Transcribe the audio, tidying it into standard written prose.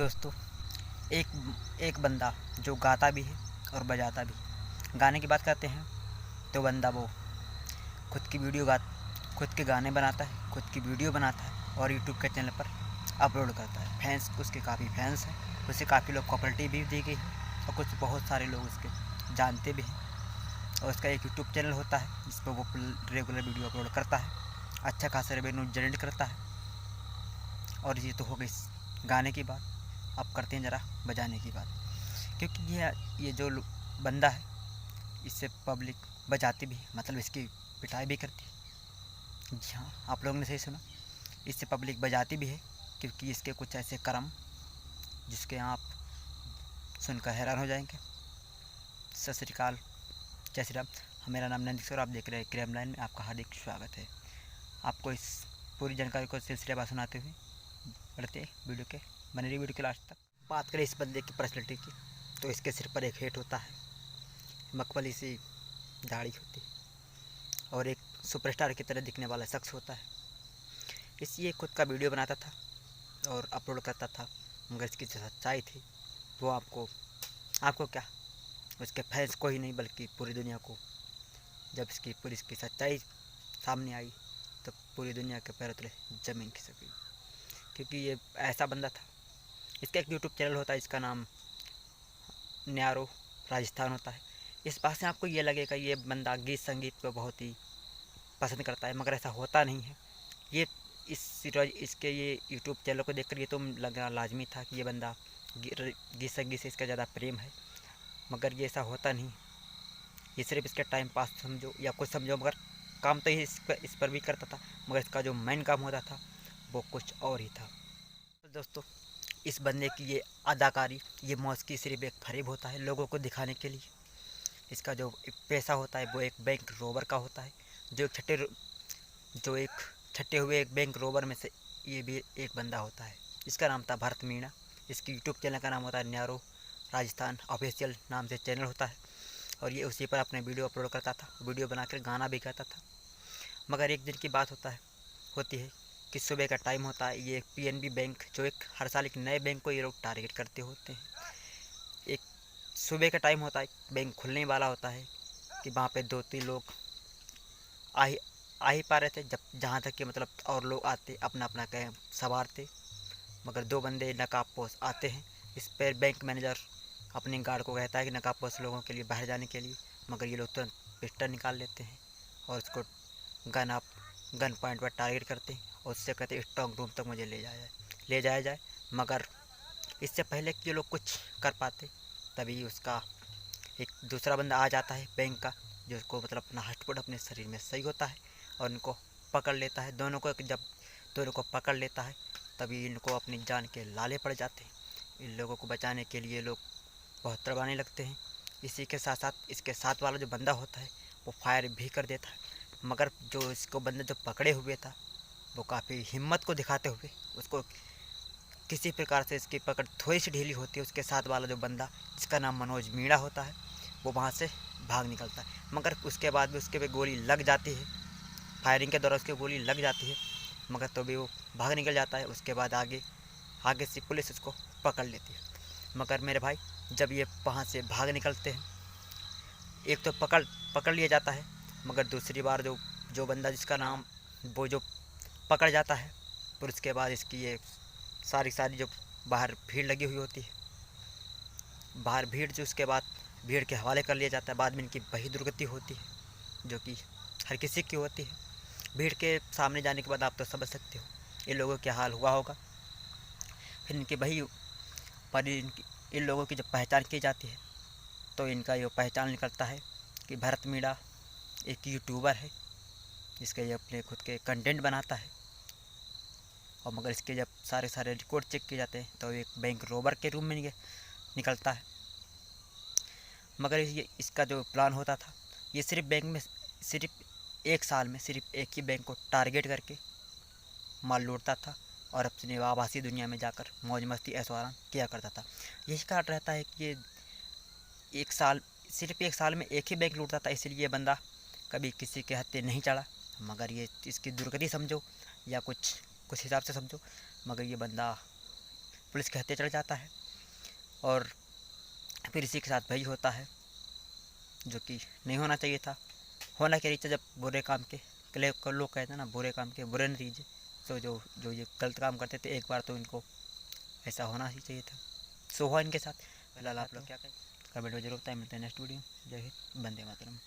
दोस्तों, एक एक बंदा जो गाता भी है और बजाता भी। गाने की बात करते हैं तो बंदा वो खुद की खुद के गाने बनाता है, खुद की वीडियो बनाता है और यूट्यूब के चैनल पर अपलोड करता है। फैंस उसके काफ़ी फैंस हैं, उसे काफ़ी लोग प्रॉपर्टी भी दी गई है और कुछ बहुत सारे लोग उसके जानते भी हैं। और उसका एक यूट्यूब चैनल होता है जिस पर वो रेगुलर वीडियो अपलोड करता है, अच्छा खासा रेवेन्यू जनरेट करता है। और ये तो हो गई गाने की बात। अब करते हैं ज़रा बजाने की बात, क्योंकि ये जो बंदा है इससे पब्लिक बजाती भी है, मतलब इसकी पिटाई भी करती है। जी हाँ, आप लोगों ने सही सुना, इससे पब्लिक बजाती भी है, क्योंकि इसके कुछ ऐसे कर्म जिसके आप सुनकर हैरान हो जाएंगे। सत श्री अकाल, जय श्री राम। मेरा नाम नंदिक और आप देख रहे हैं क्राइम लाइन में आपका हार्दिक स्वागत है। आपको इस पूरी जानकारी को सिलसिलेवार सुनाते हुए बढ़ते वीडियो के बने रही वीडियो के लास्ट तक। बात करें इस बंदे की पर्सनैलिटी की, तो इसके सिर पर एक हेट होता है, मखमली सी दाढ़ी होती है और एक सुपरस्टार की तरह दिखने वाला शख्स होता है। इसलिए खुद का वीडियो बनाता था और अपलोड करता था, मगर इसकी जो सच्चाई थी वो आपको क्या, उसके फैंस को ही नहीं बल्कि पूरी दुनिया को, जब इसकी सच्चाई सामने आई तो पूरी दुनिया के पैरों तले ज़मीन खिसक गई। क्योंकि ये ऐसा बंदा था। इसका एक यूट्यूब चैनल होता है, इसका नाम न्यारो राजस्थान होता है। इस बात से आपको ये लगेगा ये बंदा गीत संगीत को बहुत ही पसंद करता है, मगर ऐसा होता नहीं है। ये इसके ये यूट्यूब चैनल को देखकर ये तो लगना लाजमी था कि ये बंदा गीत संगीत से इसका ज़्यादा प्रेम है, मगर ये ऐसा होता नहीं। ये सिर्फ इसके टाइम पास समझो या कुछ समझो, मगर काम तो ये इस पर भी करता था, मगर इसका जो मेन काम होता था वो कुछ और ही था। तो दोस्तों, इस बंदे की ये अदाकारी, ये मौज की सिर्फ एक फरेब होता है लोगों को दिखाने के लिए। इसका जो पैसा होता है वो एक बैंक रोबर का होता है, जो एक छठे हुए एक बैंक रोबर में से ये भी एक बंदा होता है। इसका नाम था भरत मीणा। इसकी यूट्यूब चैनल का नाम होता है न्यारो राजस्थान ऑफिशियल नाम से चैनल होता है, और ये उसी पर अपने वीडियो अपलोड करता था, वीडियो बनाकर गाना भी गाता था। मगर एक दिन की बात होती है कि सुबह का टाइम होता है। ये पीएनबी बैंक, जो एक हर साल एक नए बैंक को ये लोग टारगेट करते होते हैं। एक सुबह का टाइम होता है, बैंक खुलने वाला होता है कि वहाँ पे 2-3 लोग आ ही पा रहे थे, जब जहाँ तक कि मतलब और लोग आते अपना अपना कैब सवारते, मगर 2 बंदे नकाबपोश आते हैं। इस पर बैंक मैनेजर अपने गार्ड को कहता है कि नकाबपोश लोगों के लिए बाहर जाने के लिए, मगर ये लोग तुरंत पिस्टल निकाल लेते हैं और उसको गन पॉइंट पर टारगेट करते हैं और उससे कहते हैं स्ट्रॉन्ग रूम तक मुझे ले जाया जाए। मगर इससे पहले कि ये लोग कुछ कर पाते, तभी उसका एक दूसरा बंदा आ जाता है बैंक का, जो उसको मतलब अपना हॉटस्पॉट अपने शरीर में सही होता है और इनको पकड़ लेता है। जब दोनों को पकड़ लेता है तभी इनको अपनी जान के लाले पड़ जाते हैं। इन लोगों को बचाने के लिए लोग बहुत तड़पाने लगते हैं। इसी के साथ साथ इसके साथ वाला जो बंदा होता है वो फायर भी कर देता है, मगर जो इसको बंदा जो पकड़े हुए था वो काफ़ी हिम्मत को दिखाते हुए उसको किसी प्रकार से, इसकी पकड़ थोड़ी सी ढीली होती है, उसके साथ वाला जो बंदा जिसका नाम मनोज मीणा होता है वो वहाँ से भाग निकलता है। मगर उसके बाद भी उसके पे गोली लग जाती है, फायरिंग के दौरान उसके गोली लग जाती है, मगर तो भी वो भाग निकल जाता है। उसके बाद आगे से पुलिस उसको पकड़ लेती है। मगर मेरे भाई, जब ये वहाँ से भाग निकलते हैं, एक तो पकड़ लिया जाता है, मगर दूसरी बार जो बंदा जिसका नाम वो जो पकड़ जाता है, फिर उसके बाद इसकी ये सारी जो बाहर भीड़ लगी हुई होती है, बाहर भीड़, जो उसके बाद भीड़ के हवाले कर लिया जाता है। बाद में इनकी वही दुर्गति होती है जो कि हर किसी की होती है। भीड़ के सामने जाने के बाद आप तो समझ सकते हो इन लोगों का हाल हुआ होगा। फिर इनकी वही पर इन लोगों की जब पहचान की जाती है तो इनका ये पहचान निकलता है कि भरत मीणा एक यूट्यूबर है जिसके ये अपने खुद के कंटेंट बनाता है। और मगर इसके जब सारे रिकॉर्ड चेक किए जाते हैं तो एक बैंक रोबर के रूम में निकलता है। मगर ये इसका जो प्लान होता था, ये सिर्फ बैंक में सिर्फ एक साल में सिर्फ एक ही बैंक को टारगेट करके माल लूटता था और अपने आभासी दुनिया में जाकर मौज मस्ती ऐशो आराम किया करता था। यही कारण रहता है कि ये सिर्फ एक साल में एक ही बैंक लूटता था, इसलिए ये बंदा कभी किसी के हत्थे नहीं चढ़ा। मगर ये इसकी दुर्गति समझो या कुछ हिसाब से समझो, मगर ये बंदा पुलिस के हत्या चढ़ जाता है। और फिर इसी के साथ वही होता है जो कि नहीं होना चाहिए था। होना क्या चाहिए, जब बुरे काम के लोग कहते हैं ना, बुरे काम के बुरे नतीजे। तो जो जो ये गलत काम करते थे, एक बार तो इनको ऐसा होना ही चाहिए था। सो हुआ इनके साथ। फिलहाल आप लोग क्या कहें, कमेंट में जरूर बताएं। मिलते हैं नेक्स्ट वीडियो। जय हिंद, वंदे मातरम।